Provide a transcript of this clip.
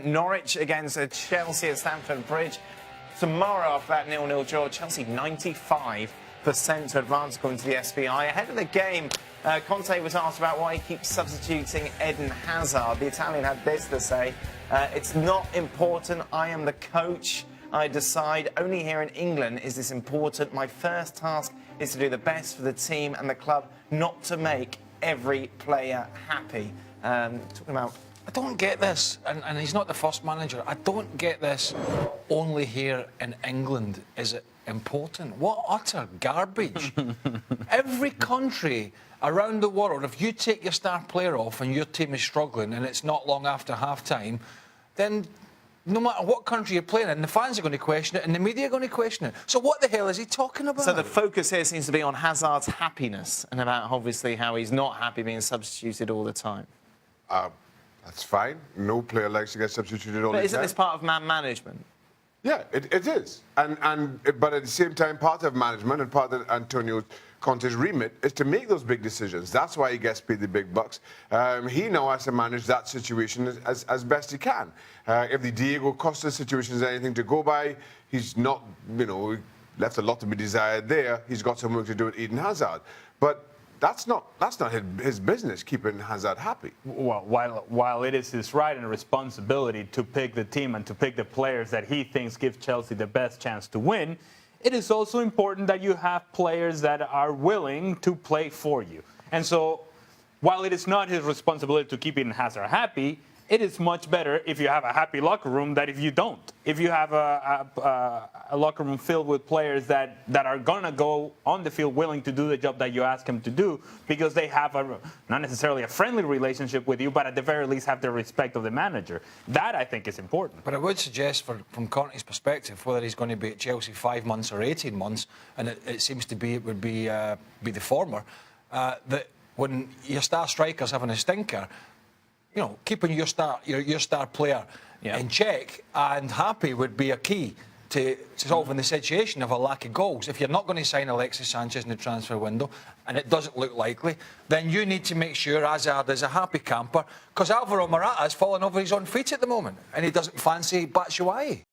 Norwich against Chelsea at Stamford Bridge. Tomorrow, after that 0-0 draw, Chelsea 95% to advance according to the SBI. Ahead of the game, Conte was asked about why he keeps substituting Eden Hazard. The Italian had this to say: "It's not important. I am the coach. I decide. Only here in England is this important. My first task is to do the best for the team and the club, not to make every player happy." Talking about... I don't get this, and he's not the first manager. I don't get this. Only here in England is it important. What utter garbage. Every country around the world, if you take your star player off and your team is struggling and it's not long after half-time, then no matter what country you're playing in, the fans are going to question it and the media are going to question it. So what the hell is he talking about? So the focus here seems to be on Hazard's happiness and about, obviously, how he's not happy being substituted all the time. That's fine. No player likes to get substituted all the time. But isn't this part of man management? Yeah, it is. But at the same time, part of management and part of Antonio Conte's remit is to make those big decisions. That's why he gets paid the big bucks. He now has to manage that situation as best he can. If the Diego Costa situation is anything to go by, he's not, left a lot to be desired there. He's got some work to do with Eden Hazard. But that's not his business, keeping Hazard happy. Well, while it is his right and responsibility to pick the team and to pick the players that he thinks give Chelsea the best chance to win, it is also important that you have players that are willing to play for you. And so, while it is not his responsibility to keep Eden Hazard happy, it is much better if you have a happy locker room than if you don't. If you have a locker room filled with players that are going to go on the field willing to do the job that you ask them to do because they have not necessarily a friendly relationship with you, but at the very least have the respect of the manager. That, I think, is important. But I would suggest, from Conte's perspective, whether he's going to be at Chelsea 5 months or 18 months, and it seems to be it would be the former, that when your star striker's having a stinker, keeping your star player in check and happy would be a key to solving the situation of a lack of goals. If you're not going to sign Alexis Sanchez in the transfer window, and it doesn't look likely, then you need to make sure Hazard is a happy camper, because Alvaro Morata is falling over his own feet at the moment, and he doesn't fancy Batshuayi.